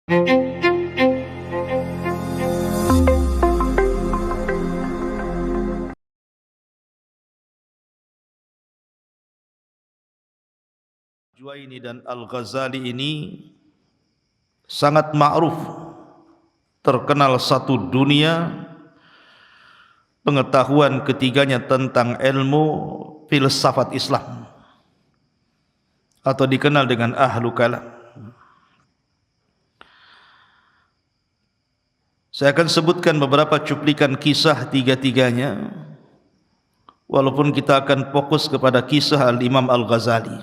Juwaini dan Al-Ghazali ini sangat ma'ruf, terkenal satu dunia pengetahuan ketiganya tentang ilmu filsafat Islam, atau dikenal dengan ahlu kalam. Saya akan sebutkan beberapa cuplikan kisah tiga-tiganya, walaupun kita akan fokus kepada kisah Al-Imam Al-Ghazali.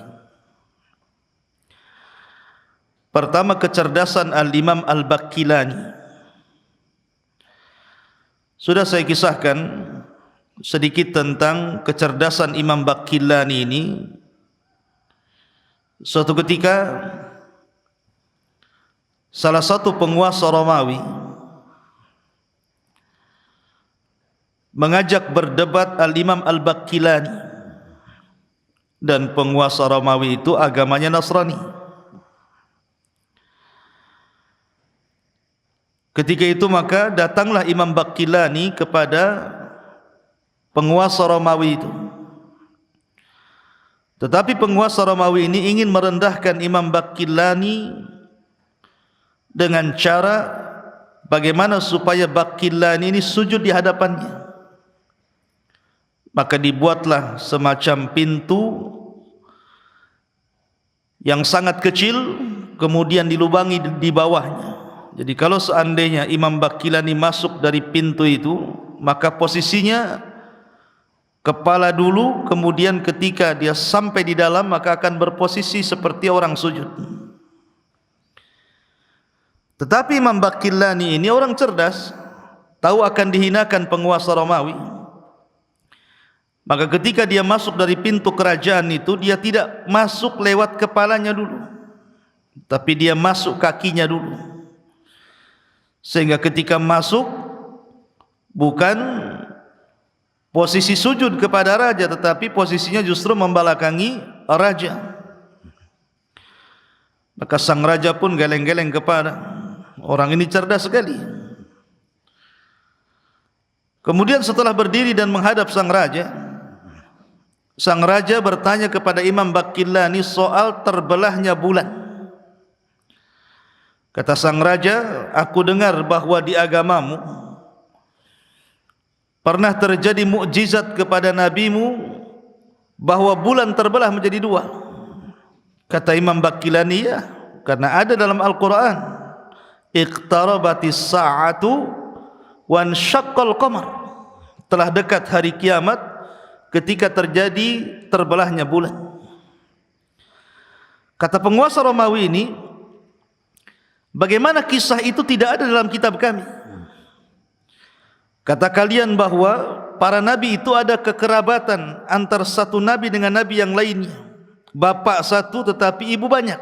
Pertama, kecerdasan Al-Imam Al-Baqillani. Sudah saya kisahkan sedikit tentang kecerdasan Imam Baqillani ini. Suatu ketika salah satu penguasa Romawi mengajak berdebat Al-Imam Al-Baqillani, dan penguasa Romawi itu agamanya Nasrani. Ketika itu maka datanglah Imam Baqillani kepada penguasa Romawi itu. Tetapi penguasa Romawi ini ingin merendahkan Imam Baqillani dengan cara bagaimana supaya Baqillani ini sujud di hadapannya. Maka dibuatlah semacam pintu yang sangat kecil, kemudian dilubangi di bawahnya. Jadi kalau seandainya Imam Baqillani masuk dari pintu itu, maka posisinya kepala dulu, kemudian ketika dia sampai di dalam maka akan berposisi seperti orang sujud. Tetapi Imam Baqillani ini orang cerdas, tahu akan dihinakan penguasa Romawi. Maka ketika dia masuk dari pintu kerajaan itu, dia tidak masuk lewat kepalanya dulu, tapi dia masuk kakinya dulu. Sehingga ketika masuk bukan posisi sujud kepada raja, tetapi posisinya justru membelakangi raja. Maka sang raja pun geleng-geleng kepala. Orang ini cerdas sekali. Kemudian setelah berdiri dan menghadap sang raja bertanya kepada Imam Baqillani soal terbelahnya bulan. Kata sang raja, aku dengar bahwa di agamamu pernah terjadi mukjizat kepada nabimu bahwa bulan terbelah menjadi dua. Kata Imam Baqillani, ya, karena ada dalam Al-Quran, iqtarabatis sa'atu wansyaqqal qamar, telah dekat hari kiamat ketika terjadi terbelahnya bulan. Kata penguasa Romawi ini, bagaimana kisah itu tidak ada dalam kitab kami? Kata kalian bahwa para nabi itu ada kekerabatan antara satu nabi dengan nabi yang lainnya, bapak satu tetapi ibu banyak.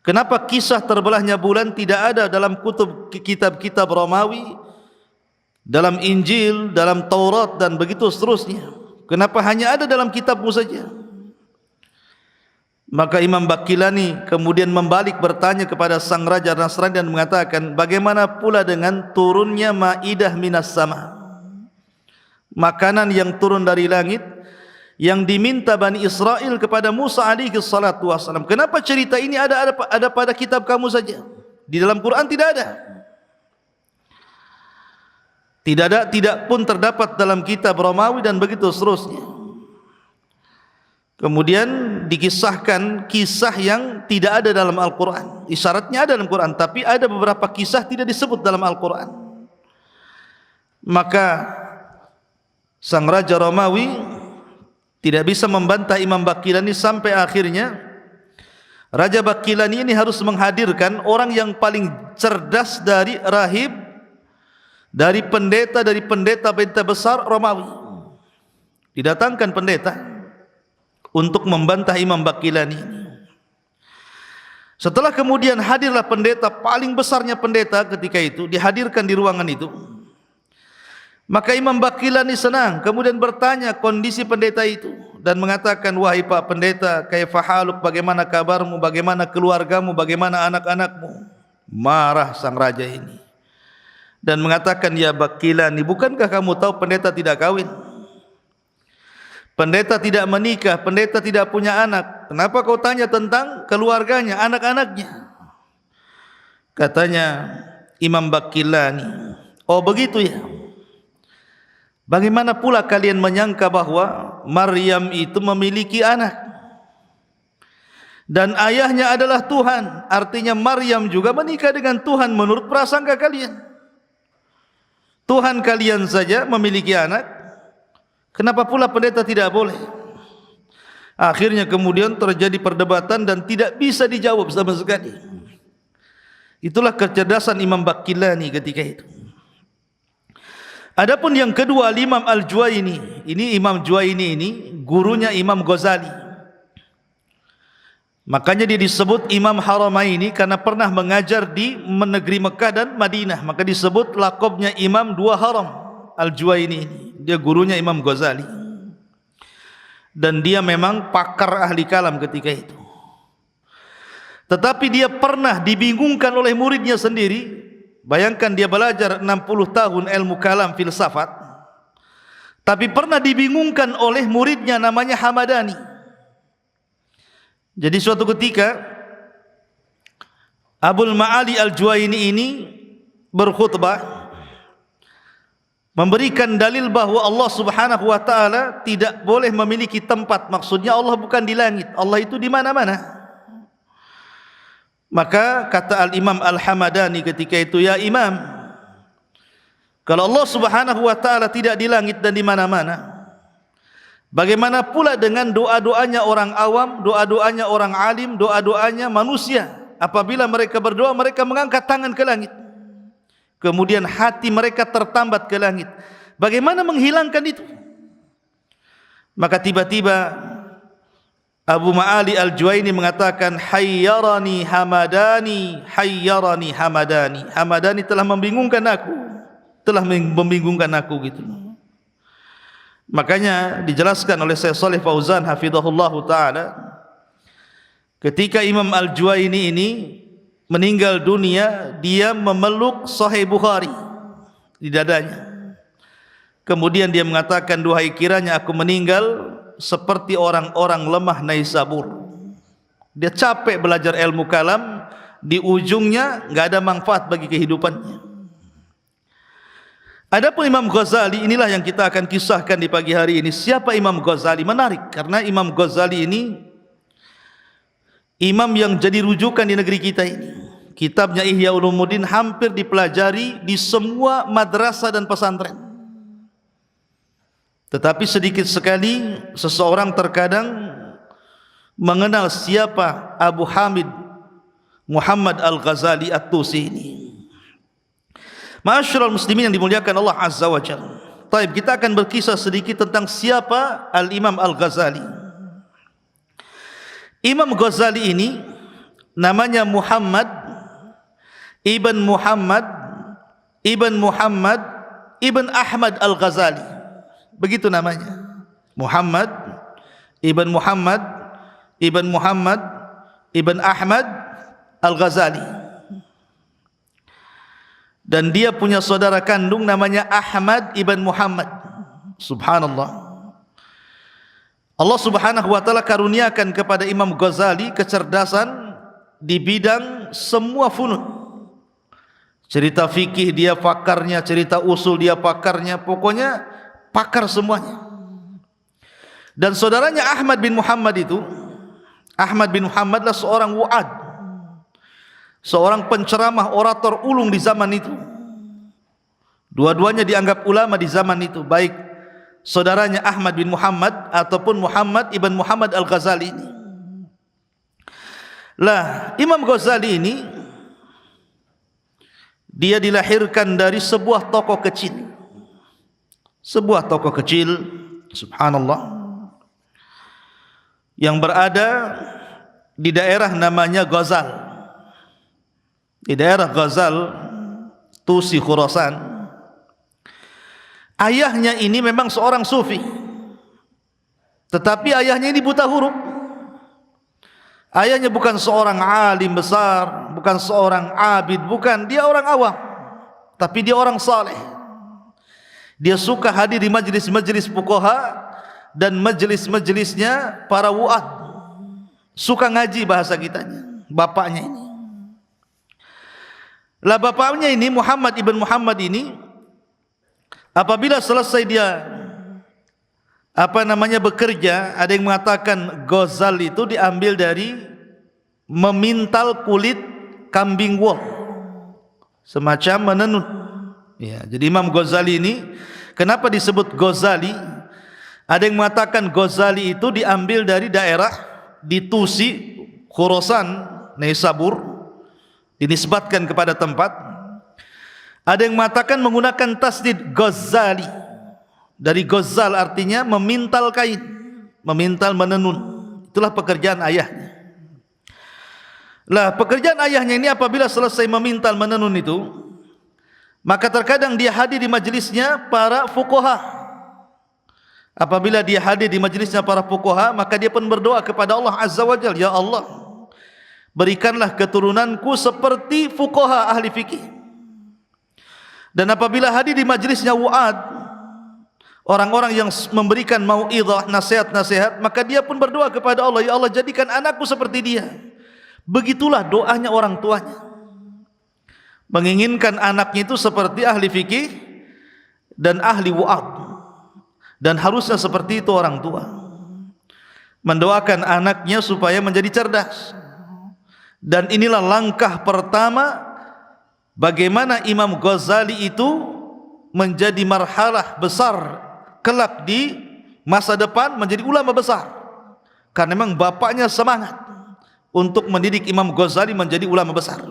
Kenapa kisah terbelahnya bulan tidak ada dalam kitab-kitab Romawi, dalam Injil, dalam Taurat dan begitu seterusnya? Kenapa hanya ada dalam kitabmu saja? Maka Imam Baqillani kemudian membalik bertanya kepada sang raja Nasrani dan mengatakan, bagaimana pula dengan turunnya Maidah minas sama, makanan yang turun dari langit yang diminta Bani Israel kepada Musa alaihi salatu wassalam? Kenapa cerita ini ada pada kitab kamu saja? Di dalam Quran tidak ada. Tidak pun terdapat dalam kitab Romawi dan begitu seterusnya. Kemudian dikisahkan kisah yang tidak ada dalam Al-Quran. Isyaratnya ada dalam Quran, tapi ada beberapa kisah tidak disebut dalam Al-Quran. Maka sang raja Romawi tidak bisa membantah Imam Baqillani, sampai akhirnya Raja Baqillani ini harus menghadirkan orang yang paling cerdas dari rahib, dari pendeta besar Romawi. Didatangkan pendeta untuk membantah Imam Baqillani. Setelah kemudian hadirlah pendeta, paling besarnya pendeta ketika itu dihadirkan di ruangan itu. Maka Imam Baqillani senang, kemudian bertanya kondisi pendeta itu dan mengatakan, wahai Pak Pendeta, kaifa haluk, bagaimana kabarmu, bagaimana keluargamu, bagaimana anak-anakmu? Marah sang raja ini dan mengatakan, ya Baqillani, bukankah kamu tahu pendeta tidak kawin? Pendeta tidak menikah, pendeta tidak punya anak. Kenapa kau tanya tentang keluarganya, anak-anaknya? Katanya Imam Baqillani, oh begitu ya. Bagaimana pula kalian menyangka bahwa Maryam itu memiliki anak dan ayahnya adalah Tuhan? Artinya Maryam juga menikah dengan Tuhan menurut prasangka kalian. Tuhan kalian saja memiliki anak, kenapa pula pendeta tidak boleh? Akhirnya kemudian terjadi perdebatan dan tidak bisa dijawab sama sekali. Itulah kecerdasan Imam Baqillani ketika itu. Adapun yang kedua, Imam Al-Juwaini. Ini Imam Juwaini ini gurunya Imam Ghazali. Makanya dia disebut Imam Haramaini karena pernah mengajar di negeri Mekah dan Madinah. Maka disebut lakabnya Imam Dua Haram. Al-Juwaini ini dia gurunya Imam Ghazali. Dan dia memang pakar ahli kalam ketika itu. Tetapi dia pernah dibingungkan oleh muridnya sendiri. Bayangkan dia belajar 60 tahun ilmu kalam filsafat, tapi pernah dibingungkan oleh muridnya namanya Hamadani. Jadi suatu ketika Abul Ma'ali Al-Juwaini ini berkhutbah memberikan dalil bahwa Allah Subhanahu wa taala tidak boleh memiliki tempat. Maksudnya Allah bukan di langit, Allah itu di mana-mana. Maka kata Al-Imam Al-Hamadani ketika itu, ya Imam, kalau Allah Subhanahu wa taala tidak di langit dan di mana-mana, bagaimana pula dengan doa-doanya orang awam, doa-doanya orang alim, doa-doanya manusia? Apabila mereka berdoa, mereka mengangkat tangan ke langit, kemudian hati mereka tertambat ke langit. Bagaimana menghilangkan itu? Maka tiba-tiba Abu Ma'ali Al-Juwaini mengatakan, hayyarani Hamadani, hayyarani Hamadani. Hamadani telah membingungkan aku, gitu. Makanya dijelaskan oleh Syekh Shalih Fauzan hafizahullah taala, ketika Imam Al-Juwaini ini meninggal dunia, dia memeluk Sahih Bukhari di dadanya. Kemudian dia mengatakan, duhai kiranya aku meninggal seperti orang-orang lemah Naisabur. Dia capek belajar ilmu kalam, di ujungnya enggak ada manfaat bagi kehidupannya. Adapun Imam Ghazali, inilah yang kita akan kisahkan di pagi hari ini. Siapa Imam Ghazali? Menarik karena Imam Ghazali ini imam yang jadi rujukan di negeri kita ini. Kitabnya Ihya Ulumuddin hampir dipelajari di semua madrasah dan pesantren. Tetapi sedikit sekali seseorang terkadang mengenal siapa Abu Hamid Muhammad Al-Ghazali At-Tusi ini. Ma'asyiral muslimin yang dimuliakan Allah Azza wa Jalla. Baik, kita akan berkisah sedikit tentang siapa Al-Imam Al-Ghazali. Imam Ghazali ini namanya Muhammad ibn Muhammad ibn Muhammad ibn Ahmad Al-Ghazali. Begitu namanya, Muhammad ibn Muhammad ibn Muhammad ibn Ahmad Al-Ghazali. Dan dia punya saudara kandung namanya Ahmad ibn Muhammad. Subhanallah. Allah Subhanahu wa taala karuniakan kepada Imam Ghazali kecerdasan di bidang semua funun. Cerita fikih dia pakarnya, cerita usul dia pakarnya, pokoknya pakar semuanya. Dan saudaranya Ahmad bin Muhammad itu, Ahmad bin Muhammad adalah seorang wa'ad, seorang penceramah, orator ulung di zaman itu. Dua-duanya dianggap ulama di zaman itu, baik saudaranya Ahmad bin Muhammad ataupun Muhammad ibn Muhammad Al-Ghazali ini. Lah, Imam Ghazali ini dia dilahirkan dari sebuah toko kecil. Sebuah toko kecil, subhanallah, yang berada di daerah namanya Ghazal. Di daerah Ghazal, Tusi, Khurasan. Ayahnya ini memang seorang sufi, tetapi ayahnya ini buta huruf. Ayahnya bukan seorang alim besar, bukan seorang abid, bukan. Dia orang awam, tapi dia orang saleh. Dia suka hadir di majlis-majlis fuqaha dan majlis-majlisnya para wu'ad. Suka ngaji bahasa kitanya. Bapaknya ini. Lah bapaknya ini Muhammad ibn Muhammad ini, apabila selesai dia bekerja, ada yang mengatakan gozal itu diambil dari memintal kulit kambing wool, semacam menenun. Ya, jadi Imam Ghazali ini kenapa disebut Ghazali? Ada yang mengatakan Ghazali itu diambil dari daerah di Tusi, Khurasan, Naisabur, dinisbatkan kepada tempat. Ada yang mengatakan menggunakan tasdid Ghazali, dari Ghazal artinya memintal kain, memintal menenun. Itulah pekerjaan ayahnya. Lah pekerjaan ayahnya ini apabila selesai memintal menenun itu, maka terkadang dia hadir di majelisnya para fuqaha. Apabila dia hadir di majelisnya para fuqaha, maka dia pun berdoa kepada Allah Azza wa Jalla, ya Allah, berikanlah keturunanku seperti fuqaha ahli fikih. Dan apabila hadir di majelisnya wu'ad, orang-orang yang memberikan mau'idhah, nasihat-nasihat, maka dia pun berdoa kepada Allah, ya Allah, jadikan anakku seperti dia. Begitulah doanya orang tuanya, menginginkan anaknya itu seperti ahli fikih dan ahli wu'ad. Dan harusnya seperti itu orang tua, mendoakan anaknya supaya menjadi cerdas. Dan inilah langkah pertama bagaimana Imam Ghazali itu menjadi marhalah besar kelak di masa depan, menjadi ulama besar. Karena memang bapaknya semangat untuk mendidik Imam Ghazali menjadi ulama besar.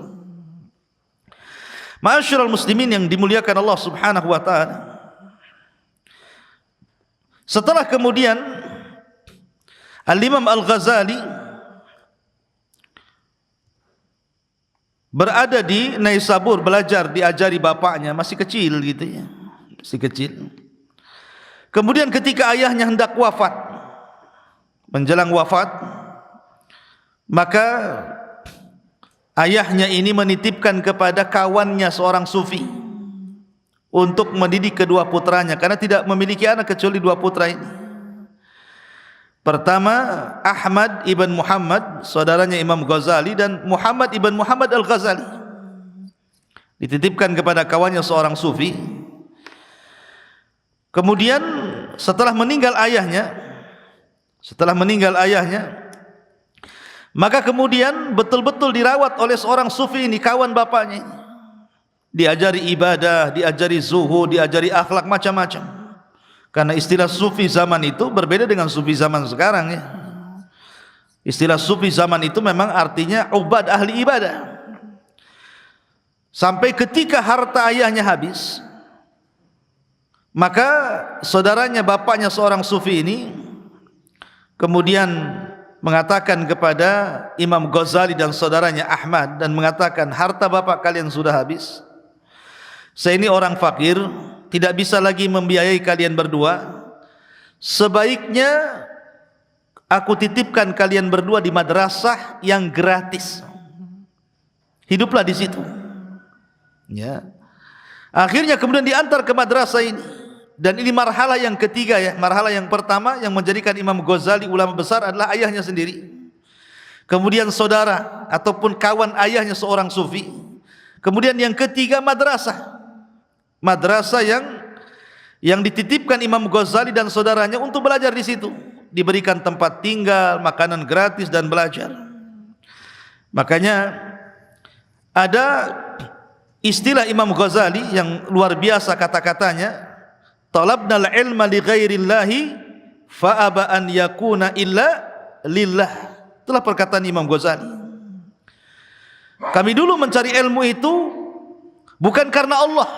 Ma'asyiral muslimin yang dimuliakan Allah Subhanahu wa taala. Setelah kemudian Al-Imam Al-Ghazali berada di Naisabur, belajar, diajari bapaknya, masih kecil gitu ya, masih kecil. Kemudian ketika ayahnya hendak wafat, menjelang wafat, maka ayahnya ini menitipkan kepada kawannya seorang sufi untuk mendidik kedua putranya, karena tidak memiliki anak kecuali dua putra ini. Pertama Ahmad ibn Muhammad, saudaranya Imam Ghazali, dan Muhammad ibn Muhammad Al-Ghazali dititipkan kepada kawannya seorang sufi. Kemudian setelah meninggal ayahnya, maka kemudian betul-betul dirawat oleh seorang sufi ini, kawan bapaknya ini. Diajari ibadah, diajari zuhud, diajari akhlak, macam-macam. Karena istilah sufi zaman itu berbeda dengan sufi zaman sekarang ya. Istilah sufi zaman itu memang artinya ubad, ahli ibadah. Sampai ketika harta ayahnya habis, maka saudaranya, bapaknya seorang sufi ini kemudian mengatakan kepada Imam Ghazali dan saudaranya Ahmad, dan mengatakan, harta bapak kalian sudah habis. Saya ini orang fakir, tidak bisa lagi membiayai kalian berdua. Sebaiknya aku titipkan kalian berdua di madrasah yang gratis. Hiduplah di situ. Ya. Akhirnya kemudian diantar ke madrasah ini. Dan ini marhalah yang ketiga ya. Marhalah yang pertama yang menjadikan Imam Ghazali ulama besar adalah ayahnya sendiri. Kemudian saudara ataupun kawan ayahnya seorang sufi. Kemudian yang ketiga madrasah. Madrasah yang dititipkan Imam Ghazali dan saudaranya untuk belajar di situ, diberikan tempat tinggal, makanan gratis, dan belajar. Makanya ada istilah Imam Ghazali yang luar biasa kata-katanya, talabnal ilma li ghairillahi fa aba an yakuna illa lillah. Itulah perkataan Imam Ghazali. Kami dulu mencari ilmu itu bukan karena Allah,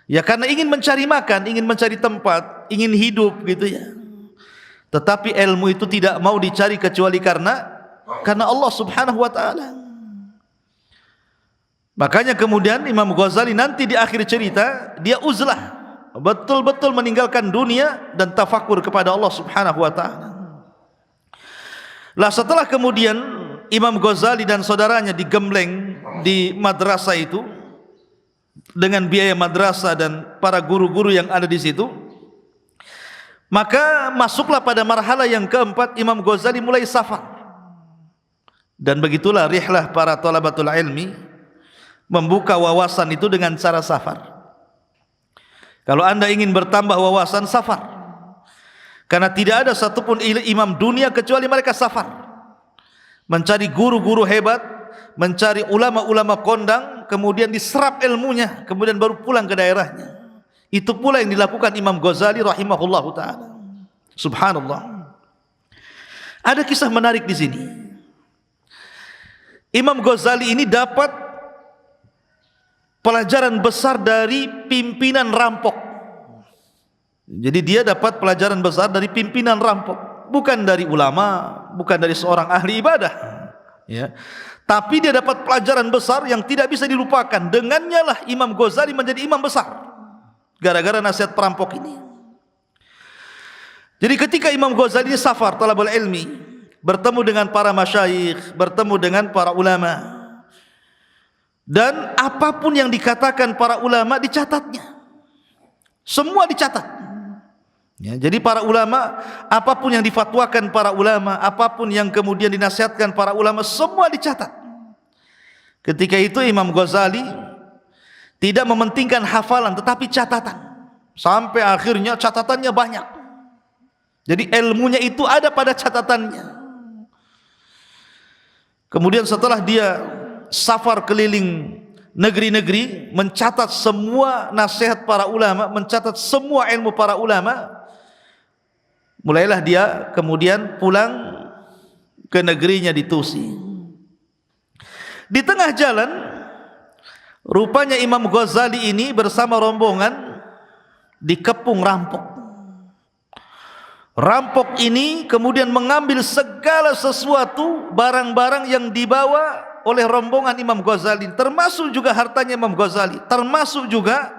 ya karena ingin mencari makan, ingin mencari tempat, ingin hidup gitu ya. Tetapi ilmu itu tidak mau dicari kecuali karena Allah Subhanahu wa taala. Makanya kemudian Imam Ghazali nanti di akhir cerita dia uzlah, betul-betul meninggalkan dunia dan tafakur kepada Allah Subhanahu wa taala. Lah setelah kemudian Imam Ghazali dan saudaranya digembleng di madrasah itu dengan biaya madrasah dan para guru-guru yang ada di situ, maka masuklah pada marhalah yang keempat, Imam Ghazali mulai safar. Dan begitulah rihlah para talabatul ilmi membuka wawasan itu dengan cara safar. Kalau anda ingin bertambah wawasan, safar. Karena tidak ada satupun imam dunia kecuali mereka safar, mencari guru-guru hebat, mencari ulama-ulama kondang, kemudian diserap ilmunya, kemudian baru pulang ke daerahnya. Itu pula yang dilakukan Imam Ghazali rahimahullahu taala. Subhanallah. Ada kisah menarik di sini. Imam Ghazali ini dapat pelajaran besar dari pimpinan rampok. Jadi dia dapat pelajaran besar dari pimpinan rampok, bukan dari ulama, bukan dari seorang ahli ibadah, ya. Tapi dia dapat pelajaran besar yang tidak bisa dilupakan. Dengannya lah Imam Ghazali menjadi imam besar, gara-gara nasihat perampok ini. Jadi ketika Imam Ghazali safar talabul ilmi, bertemu dengan para masyayikh, bertemu dengan para ulama, dan apapun yang dikatakan para ulama dicatatnya, semua dicatat. Ya, jadi para ulama, apapun yang difatwakan para ulama, apapun yang kemudian dinasihatkan para ulama, semua dicatat. Ketika itu Imam Ghazali tidak mementingkan hafalan, tetapi catatan. Sampai akhirnya catatannya banyak. Jadi ilmunya itu ada pada catatannya. Kemudian setelah dia safar keliling negeri-negeri, mencatat semua nasihat para ulama, mencatat semua ilmu para ulama, mulailah dia kemudian pulang ke negerinya di Tusi. Di tengah jalan, rupanya Imam Ghazali ini bersama rombongan dikepung rampok. Rampok ini kemudian mengambil segala sesuatu, barang-barang yang dibawa oleh rombongan Imam Ghazali, termasuk juga hartanya Imam Ghazali, termasuk juga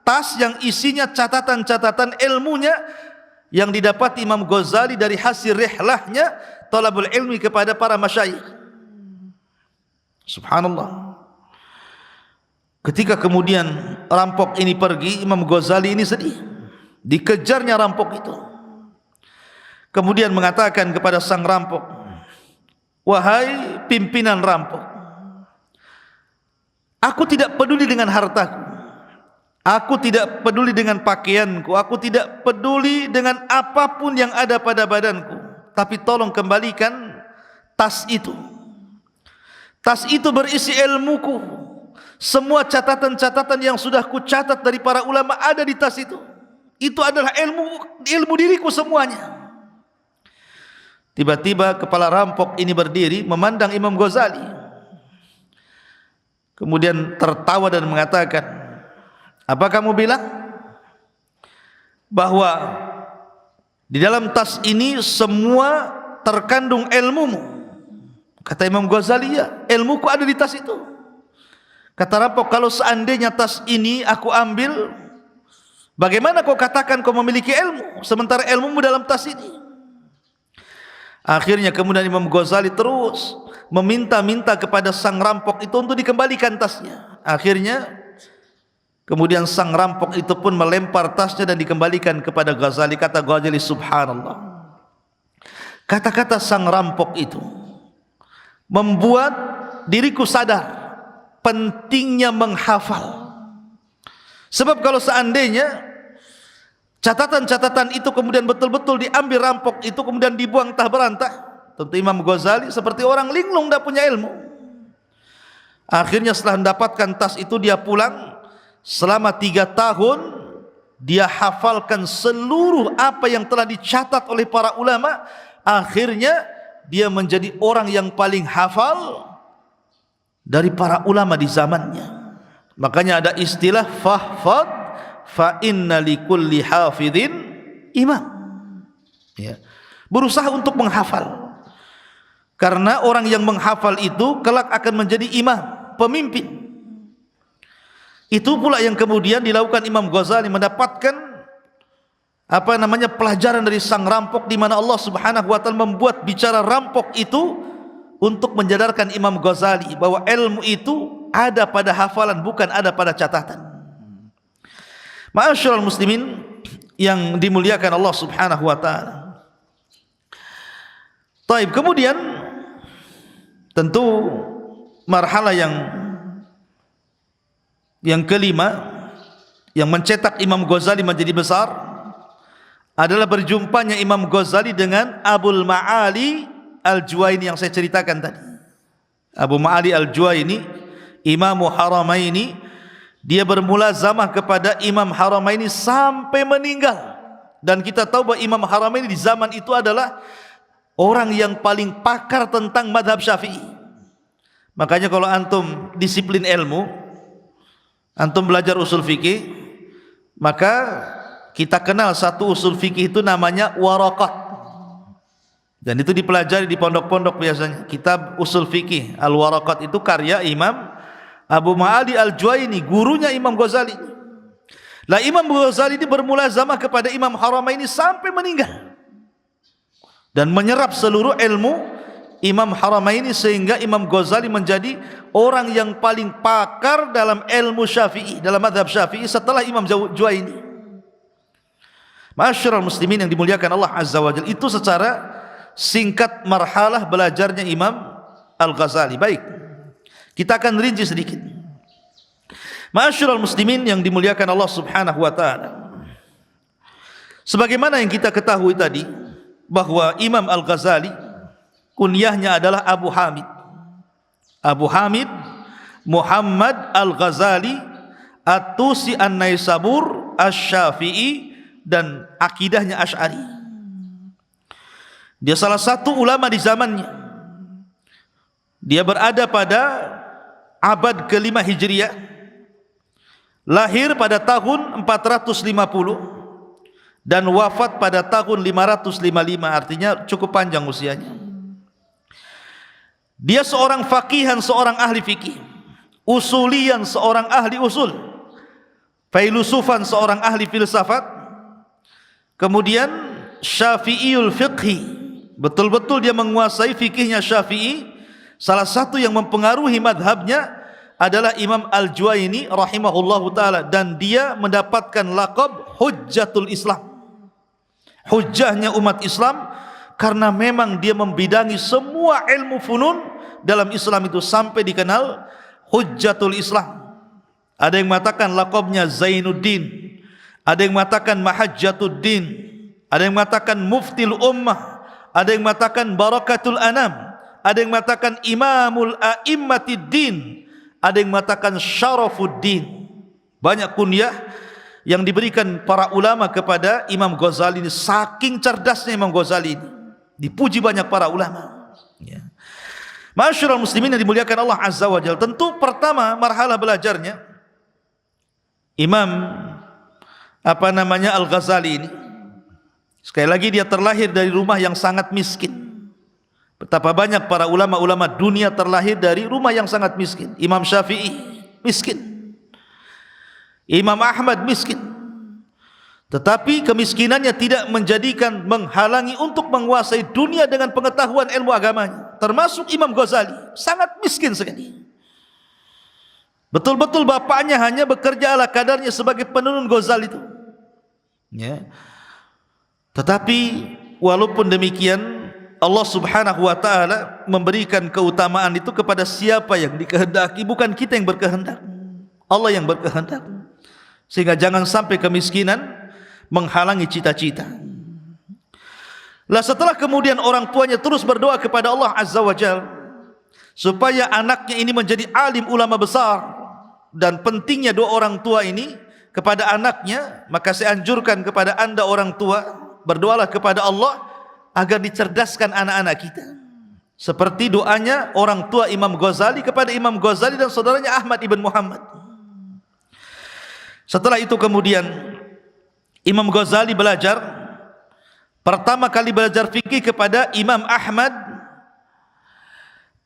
tas yang isinya catatan-catatan ilmunya yang didapat Imam Ghazali dari hasil rihlahnya talabul ilmi kepada para masyayikh. Subhanallah. Ketika kemudian rampok ini pergi, Imam Ghazali ini sedih. Dikejarnya rampok itu. Kemudian mengatakan kepada sang rampok, "Wahai pimpinan rampok, aku tidak peduli dengan hartaku. Aku tidak peduli dengan pakaianku, aku tidak peduli dengan apapun yang ada pada badanku, tapi tolong kembalikan tas itu. Tas itu berisi ilmuku. Semua catatan-catatan yang sudah kucatat dari para ulama ada di tas itu. Itu adalah ilmu diriku semuanya." Tiba-tiba kepala rampok ini berdiri memandang Imam Ghazali. Kemudian tertawa dan mengatakan, "Apa kamu bilang? Bahwa di dalam tas ini semua terkandung ilmumu?" Kata Imam Ghazali, "Ya, ilmuku ada di tas itu." Kata rampok, "Kalau seandainya tas ini aku ambil, bagaimana kau katakan kau memiliki ilmu, sementara ilmumu dalam tas ini?" Akhirnya kemudian Imam Ghazali terus meminta-minta kepada sang rampok itu untuk dikembalikan tasnya. Akhirnya kemudian sang rampok itu pun melempar tasnya dan dikembalikan kepada Ghazali. Kata Ghazali, subhanallah, kata-kata sang rampok itu membuat diriku sadar pentingnya menghafal. Sebab kalau seandainya catatan-catatan itu kemudian betul-betul diambil rampok itu, kemudian dibuang entah berantah, tentu Imam Ghazali seperti orang linglung, tidak punya ilmu. Akhirnya setelah mendapatkan tas itu, dia pulang. Selama 3 tahun dia hafalkan seluruh apa yang telah dicatat oleh para ulama. Akhirnya dia menjadi orang yang paling hafal dari para ulama di zamannya. Makanya ada istilah fahfad fa inna likulli hafidhin imam, ya. Berusaha untuk menghafal, karena orang yang menghafal itu kelak akan menjadi imam, pemimpin. Itu pula yang kemudian dilakukan Imam Ghazali, mendapatkan pelajaran dari sang rampok, di mana Allah Subhanahu wa taala membuat bicara rampok itu untuk menjadarkan Imam Ghazali bahwa ilmu itu ada pada hafalan, bukan ada pada catatan. Ma'asyiral muslimin yang dimuliakan Allah Subhanahu wa taala. Taib, kemudian tentu marhalah yang kelima yang mencetak Imam Ghazali menjadi besar adalah berjumpanya Imam Ghazali dengan Abul Ma'ali Al-Juwaini yang saya ceritakan tadi. Abu Ma'ali Al-Juwaini, Imamu Haramaini, dia bermulazamah kepada Imam Haramaini sampai meninggal. Dan kita tahu bahwa Imam Haramaini di zaman itu adalah orang yang paling pakar tentang madhab Syafi'i. Makanya kalau antum disiplin ilmu, antum belajar usul fikih, maka kita kenal satu usul fikih itu namanya waraqat. Dan itu dipelajari di pondok-pondok biasanya. Kitab usul fikih Al-Waraqat itu karya Imam Abu Ma'ali Al-Juwaini, gurunya Imam Ghazali. Lah Imam Ghazali ini bermulazamah kepada Imam Haramaini sampai meninggal dan menyerap seluruh ilmu Imam Haramaini, sehingga Imam Ghazali menjadi orang yang paling pakar dalam ilmu Syafi'i, dalam mazhab Syafi'i setelah Imam Juwaini. Ma'asyiral muslimin yang dimuliakan Allah Azza wa Jalla, itu secara singkat marhalah belajarnya Imam Al-Ghazali. Baik, kita akan rinci sedikit. Ma'asyiral muslimin yang dimuliakan Allah Subhanahu wa taala, sebagaimana yang kita ketahui tadi bahwa Imam Al-Ghazali kunyahnya adalah Abu Hamid. Abu Hamid Muhammad Al-Ghazali At-Tusi An-Naisabur Asy-Syafi'i, dan akidahnya Asy'ari. Dia salah satu ulama di zamannya. Dia berada pada abad ke-5 Hijriah, lahir pada tahun 450 dan wafat pada tahun 555, artinya cukup panjang usianya. Dia seorang faqihan, seorang ahli fikih, usulian, seorang ahli usul, filosofian, seorang ahli filsafat, kemudian syafi'iyul fiqhi, betul-betul dia menguasai fikihnya Syafi'i. Salah satu yang mempengaruhi madhabnya adalah Imam Al-Juwaini rahimahullahu ta'ala, dan dia mendapatkan laqab Hujjatul Islam, hujjahnya umat Islam, karena memang dia membidangi semua ilmu funun dalam Islam itu sampai dikenal Hujjatul Islam. Ada yang mengatakan laqabnya Zainuddin, ada yang mengatakan Mahajjatuddin, ada yang mengatakan Muftil Ummah, ada yang mengatakan Barakatul Anam, ada yang mengatakan Imamul A'immatiddin, ada yang mengatakan Syarafuddin. Banyak kunyah yang diberikan para ulama kepada Imam Ghazali ini. Saking cerdasnya Imam Ghazali ini, dipuji banyak para ulama. Ya. Ma'asyiral muslimin yang dimuliakan Allah Azza wa Jalla, tentu pertama marhalah belajarnya Imam Al-Ghazali ini, sekali lagi dia terlahir dari rumah yang sangat miskin. Betapa banyak para ulama-ulama dunia terlahir dari rumah yang sangat miskin. Imam Syafi'i miskin, Imam Ahmad miskin, tetapi kemiskinannya tidak menghalangi untuk menguasai dunia dengan pengetahuan ilmu agamanya. Termasuk Imam Ghazali, sangat miskin sekali. Betul-betul bapaknya hanya bekerja ala kadarnya sebagai penenun Ghazali itu. Ya. Tetapi walaupun demikian, Allah Subhanahu wa taala memberikan keutamaan itu kepada siapa yang dikehendaki, bukan kita yang berkehendak. Allah yang berkehendak. Sehingga jangan sampai kemiskinan menghalangi cita-cita. Lah setelah kemudian orang tuanya terus berdoa kepada Allah Azza wa Jalla supaya anaknya ini menjadi alim ulama besar, dan pentingnya doa orang tua ini kepada anaknya, maka saya anjurkan kepada anda orang tua, berdoalah kepada Allah agar dicerdaskan anak-anak kita, seperti doanya orang tua Imam Ghazali kepada Imam Ghazali dan saudaranya Ahmad ibn Muhammad. Setelah itu kemudian Imam Ghazali belajar, pertama kali belajar fikih kepada Imam Ahmad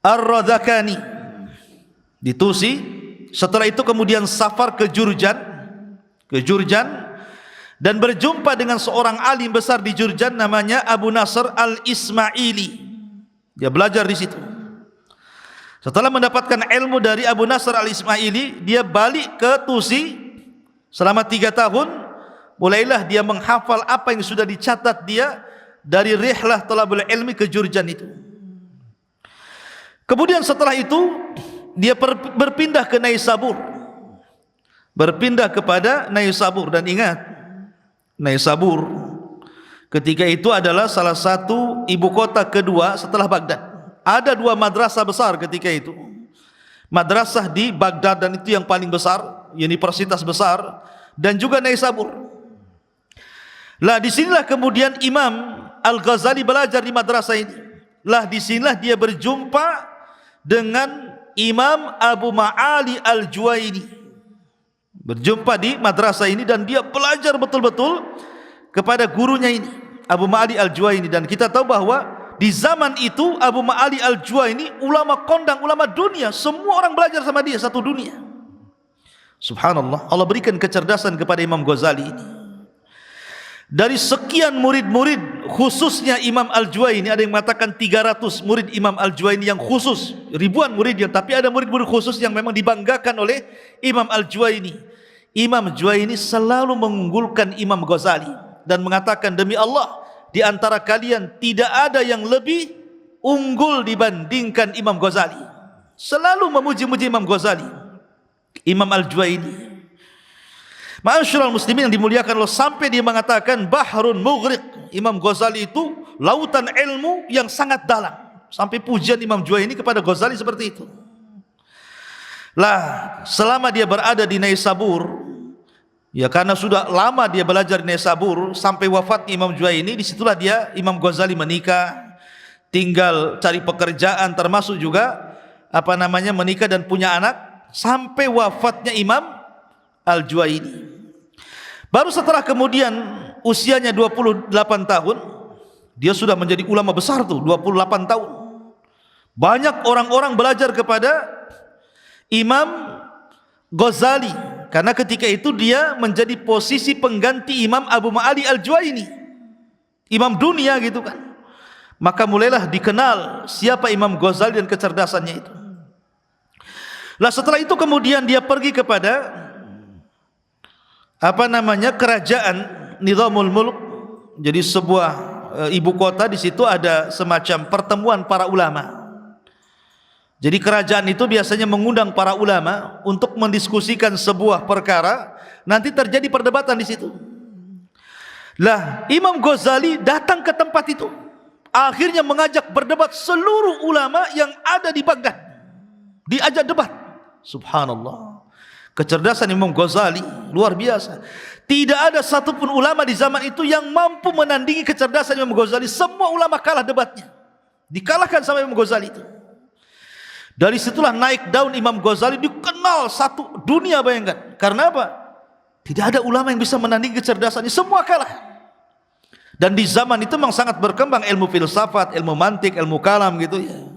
Ar-Radhakani di Tusi Setelah itu kemudian safar ke Jurjan dan berjumpa dengan seorang alim besar di Jurjan namanya Abu Nasr Al-Ismaili. Dia belajar di situ. Setelah mendapatkan ilmu dari Abu Nasr Al-Ismaili, dia balik ke Tusi selama 3 tahun. Mulailah dia menghafal apa yang sudah dicatat dia dari rihlah talabul ilmi ke Jurjan itu. Kemudian setelah itu dia berpindah ke Naisabur, berpindah kepada Naisabur. Dan ingat, Naisabur ketika itu adalah salah satu ibu kota kedua setelah Baghdad. Ada 2 madrasah besar ketika itu. Madrasah di Baghdad, dan itu yang paling besar, universitas besar, dan juga Naisabur. Lah disinilah kemudian Imam Al-Ghazali belajar di madrasah ini. Lah disinilah dia berjumpa dengan Imam Abu Ma'ali Al-Juwaini. Berjumpa di madrasah ini dan dia belajar betul-betul kepada gurunya ini, Abu Ma'ali Al-Juwaini. Dan kita tahu bahwa di zaman itu Abu Ma'ali Al-Juwaini ulama kondang, ulama dunia. Semua orang belajar sama dia, satu dunia. Subhanallah, Allah berikan kecerdasan kepada Imam Ghazali ini. Dari sekian murid-murid, khususnya Imam Al-Juwaini, ada yang mengatakan 300 murid Imam Al-Juwaini yang khusus, ribuan muridnya, tapi ada murid-murid khusus yang memang dibanggakan oleh Imam Al-Juwaini. Imam Al-Juwaini selalu mengunggulkan Imam Ghazali dan mengatakan, demi Allah, di antara kalian tidak ada yang lebih unggul dibandingkan Imam Ghazali. Selalu memuji-muji Imam Ghazali, Imam Al-Juwaini. Ma'asyiral muslimin yang dimuliakan Allah, sampai dia mengatakan bahrun mughriq. Imam Ghazali itu lautan ilmu yang sangat dalam. Sampai pujian Imam Juwaini kepada Ghazali seperti itu. Lah, selama dia berada di Naisabur, ya karena sudah lama dia belajar di Naisabur, sampai wafatnya Imam Juwaini, disitulah dia, Imam Ghazali menikah, tinggal cari pekerjaan, termasuk juga menikah dan punya anak, sampai wafatnya Imam Al-Juwaini. Baru setelah kemudian usianya 28 tahun, dia sudah menjadi ulama besar tuh, 28 tahun. Banyak orang-orang belajar kepada Imam Ghazali, karena ketika itu dia menjadi posisi pengganti Imam Abu Ma'ali Al-Juwaini, imam dunia gitu kan. Maka mulailah dikenal siapa Imam Ghazali dan kecerdasannya itu. Lah setelah itu kemudian dia pergi kepada kerajaan Nizamul Mulk. Jadi sebuah ibu kota, di situ ada semacam pertemuan para ulama. Jadi kerajaan itu biasanya mengundang para ulama untuk mendiskusikan sebuah perkara, nanti terjadi perdebatan di situ. Lah Imam Ghazali datang ke tempat itu, akhirnya mengajak berdebat seluruh ulama yang ada di Baghdad, diajak debat. Subhanallah, kecerdasan Imam Ghazali luar biasa. Tidak ada satupun ulama di zaman itu yang mampu menandingi kecerdasan Imam Ghazali. Semua ulama kalah debatnya, dikalahkan sama Imam Ghazali itu. Dari situlah naik daun Imam Ghazali, dikenal satu dunia, bayangkan. Karena apa? Tidak ada ulama yang bisa menandingi kecerdasannya, semua kalah. Dan di zaman itu memang sangat berkembang ilmu filsafat, ilmu mantik, ilmu kalam gitu ya.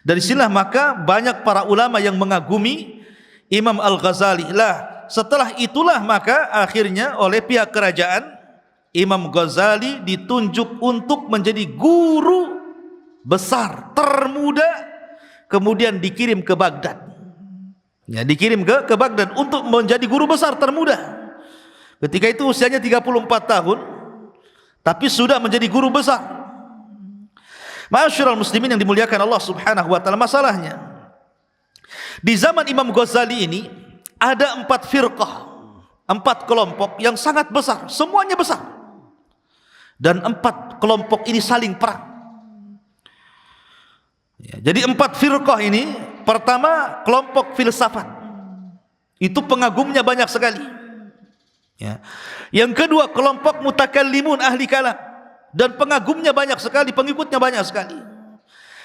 Dari sinilah maka banyak para ulama yang mengagumi Imam Al-Ghazali. Lah setelah itulah maka akhirnya oleh pihak kerajaan Imam Ghazali ditunjuk untuk menjadi guru besar termuda, kemudian dikirim ke Baghdad. Ya, dikirim ke Baghdad untuk menjadi guru besar termuda. Ketika itu usianya 34 tahun, tapi sudah menjadi guru besar. Ma'asyiral muslimin yang dimuliakan Allah Subhanahu wa taala, masalahnya di zaman Imam Ghazali ini ada 4 firqah, 4 kelompok yang sangat besar, semuanya besar. Dan 4 kelompok ini saling perang. Ya, jadi 4 firqah ini, pertama kelompok filsafat, itu pengagumnya banyak sekali. Ya. Yang kedua kelompok mutakallimun, ahli kalam, dan pengagumnya banyak sekali, pengikutnya banyak sekali.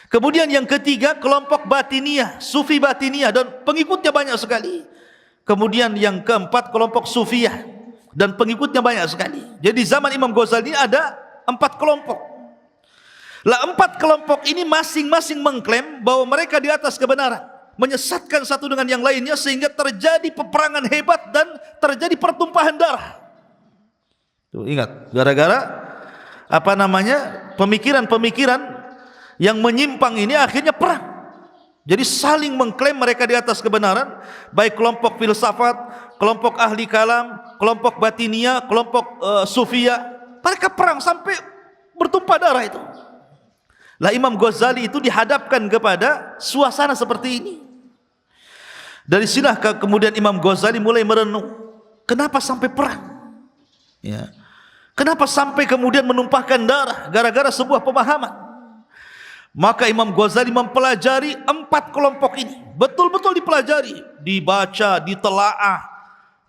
Kemudian yang ketiga kelompok batiniyah, sufi batiniyah, dan pengikutnya banyak sekali. Kemudian yang keempat kelompok sufiyah, dan pengikutnya banyak sekali. Jadi zaman Imam Ghazali ada 4 kelompok. Lah 4 kelompok ini masing-masing mengklaim bahwa mereka di atas kebenaran. menyesatkan satu dengan yang lainnya sehingga terjadi peperangan hebat dan terjadi pertumpahan darah. Tuh, ingat, gara-gara pemikiran-pemikiran yang menyimpang ini akhirnya perang. Jadi saling mengklaim mereka di atas kebenaran, baik kelompok filsafat, kelompok ahli kalam, kelompok batinia, kelompok sufia. Mereka perang sampai bertumpah darah itu. Lah Imam Ghazali itu dihadapkan kepada suasana seperti ini. Dari sinilah kemudian Imam Ghazali mulai merenung, kenapa sampai perang? Ya. Kenapa sampai kemudian menumpahkan darah gara-gara sebuah pemahaman? Maka Imam Ghazali mempelajari 4 kelompok ini, betul-betul dipelajari, dibaca, ditelaah,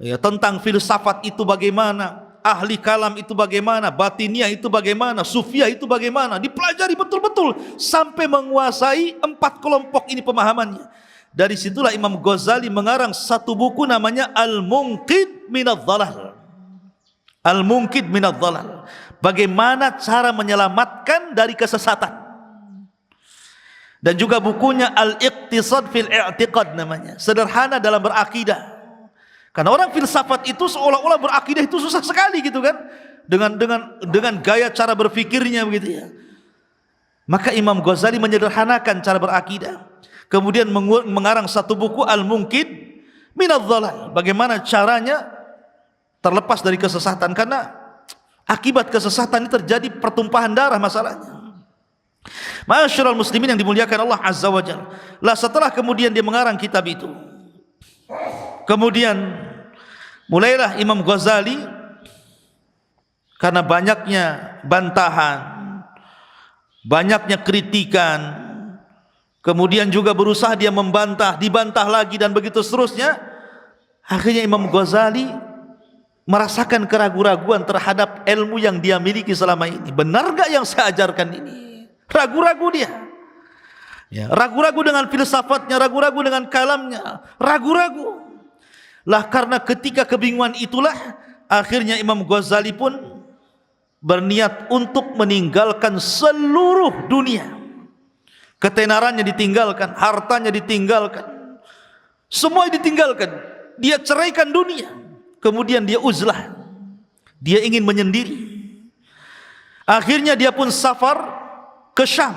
ya, tentang filsafat itu bagaimana, ahli kalam itu bagaimana, batiniah itu bagaimana, sufiyah itu bagaimana, dipelajari betul-betul sampai menguasai 4 kelompok ini pemahamannya. Dari situlah Imam Ghazali mengarang satu buku namanya Al-Munqidh Minadh-Dhalal. Al-Munqidh Minadh-Dhalal. Bagaimana cara menyelamatkan dari kesesatan. Dan juga bukunya Al-Iqtisad fil I'tiqad namanya. Sederhana dalam berakidah. Karena orang filsafat itu seolah-olah berakidah itu susah sekali gitu kan. Dengan gaya cara berfikirnya begitu ya. Maka Imam Ghazali menyederhanakan cara berakidah. Kemudian mengarang satu buku Al-Munqidh Minadh-Dhalal. Bagaimana caranya terlepas dari kesesatan, karena akibat kesesatan ini terjadi pertumpahan darah masalahnya. Ma'asyiral muslimin yang dimuliakan Allah Azza wa Jalla. Lah setelah kemudian dia mengarang kitab itu, kemudian mulailah Imam Ghazali karena banyaknya bantahan, banyaknya kritikan, kemudian juga berusaha dia membantah, dibantah lagi dan begitu seterusnya. Akhirnya Imam Ghazali merasakan keraguan-raguan terhadap ilmu yang dia miliki selama ini. Benar gak yang saya ajarkan ini? Ragu-ragu dia. Ya, ragu-ragu dengan filsafatnya, ragu-ragu dengan kalamnya, ragu-ragu. Lah karena ketika kebingungan itulah akhirnya Imam Ghazali pun berniat untuk meninggalkan seluruh dunia. Ketenarannya ditinggalkan, hartanya ditinggalkan, semua ditinggalkan. Dia ceraikan dunia. Kemudian dia uzlah, dia ingin menyendiri. Akhirnya dia pun safar ke Syam.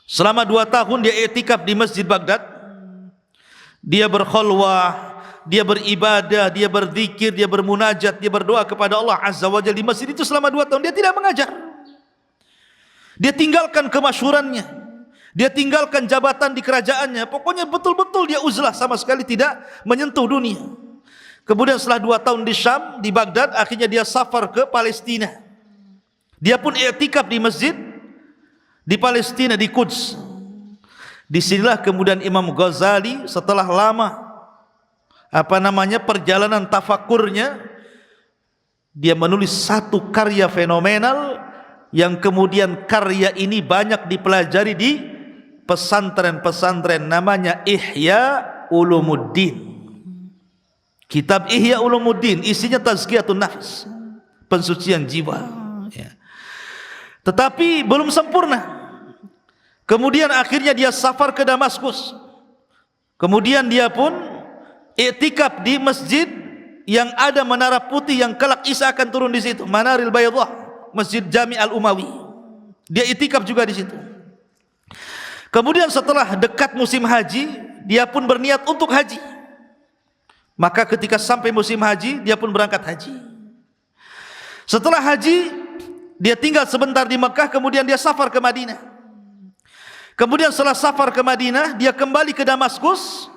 Selama 2 tahun dia i'tikaf di Masjid Baghdad. Dia berkhulwah, dia beribadah, dia berzikir, dia bermunajat, dia berdoa kepada Allah Azza wa Jalla di masjid itu selama 2 tahun. Dia tidak mengajar. Dia tinggalkan kemasyhurannya, dia tinggalkan jabatan di kerajaannya. Pokoknya betul-betul dia uzlah, sama sekali tidak menyentuh dunia. Kemudian setelah 2 tahun di Syam, di Baghdad, akhirnya dia safar ke Palestina. Dia pun i'tikaf di masjid di Palestina, di Quds. Disinilah kemudian Imam Ghazali setelah lama perjalanan tafakurnya, dia menulis satu karya fenomenal yang kemudian karya ini banyak dipelajari di pesantren-pesantren, namanya Ihya Ulumuddin. Kitab Ihya Ulumuddin isinya tazkiyatun nafs, pensucian jiwa, ya. Tetapi belum sempurna. Kemudian akhirnya dia safar ke Damaskus. Kemudian dia pun i'tikaf di masjid yang ada menara putih yang kelak Isa akan turun di situ, Manaril Baydha, Masjid Jami' Al-Umawi. Dia i'tikaf juga di situ. Kemudian setelah dekat musim haji, dia pun berniat untuk haji. Maka ketika sampai musim haji, dia pun berangkat haji. Setelah haji, dia tinggal sebentar di Mekah, kemudian dia safar ke Madinah. Kemudian setelah safar ke Madinah, dia kembali ke Damaskus.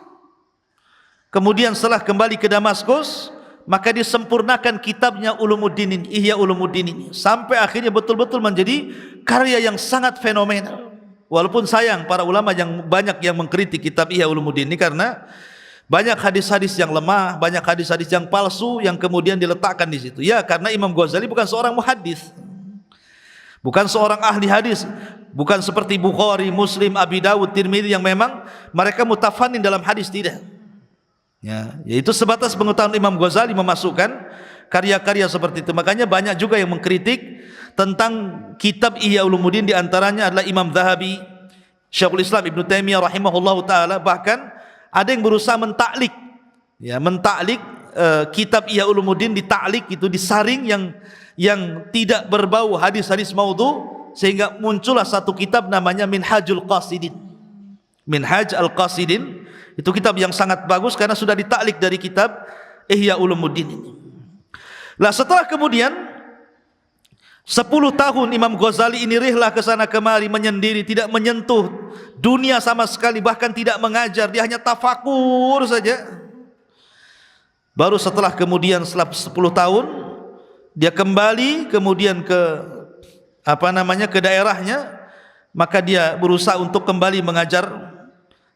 Kemudian setelah kembali ke Damaskus, maka disempurnakan kitabnya Ulumuddin, Ihya Ulumuddin ini, sampai akhirnya betul-betul menjadi karya yang sangat fenomenal. Walaupun sayang para ulama yang banyak yang mengkritik kitab Ihya Ulumuddin ini karena banyak hadis-hadis yang lemah, banyak hadis-hadis yang palsu yang kemudian diletakkan di situ. Ya, karena Imam Ghazali bukan seorang muhaddis, bukan seorang ahli hadis, bukan seperti Bukhari, Muslim, Abi Dawud, Tirmidzi yang memang mereka mutafannin dalam hadis, tidak. Ya, yaitu sebatas pengetahuan Imam Ghazali memasukkan karya-karya seperti itu. Makanya banyak juga yang mengkritik tentang kitab Ihya Ulumuddin, di antaranya adalah Imam Zahabi, Syekhul Islam Ibn Taimiyah rahimahullahu taala bahkan ada yang berusaha mentaklik, ya, mentaklik kitab Ihya Ulumuddin, ditaklik itu, disaring yang tidak berbau hadis-hadis maudhu, sehingga muncullah satu kitab namanya Minhajul Qasidin. Minhaj al-Qasidin itu kitab yang sangat bagus karena sudah ditaklik dari kitab Ihya Ulumuddin ini. Lah setelah kemudian 10 tahun Imam Ghazali ini rihlah ke sana kemari menyendiri, tidak menyentuh dunia sama sekali, bahkan tidak mengajar, dia hanya tafakur saja. Baru setelah kemudian setelah 10 tahun dia kembali kemudian ke ke daerahnya, maka dia berusaha untuk kembali mengajar,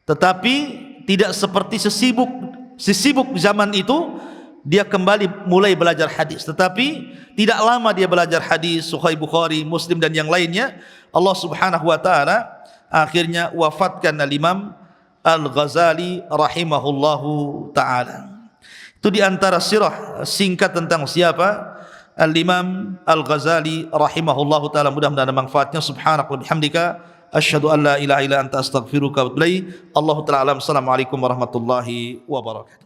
tetapi tidak seperti sesibuk zaman itu. Dia kembali mulai belajar hadis, tetapi tidak lama dia belajar hadis Sahih Bukhari, Muslim dan yang lainnya. Allah Subhanahu wa taala akhirnya wafatkan Al-Imam Al-Ghazali rahimahullahu taala. Itu di antara sirah singkat tentang siapa Al-Imam Al-Ghazali rahimahullahu taala. Mudah-mudahan ada manfaatnya. Subhanaka wa bihamdika asyhadu an la ilaha illa anta astaghfiruka wa atubu ilaik. Allahu taala alam. Assalamualaikum warahmatullahi wabarakatuh.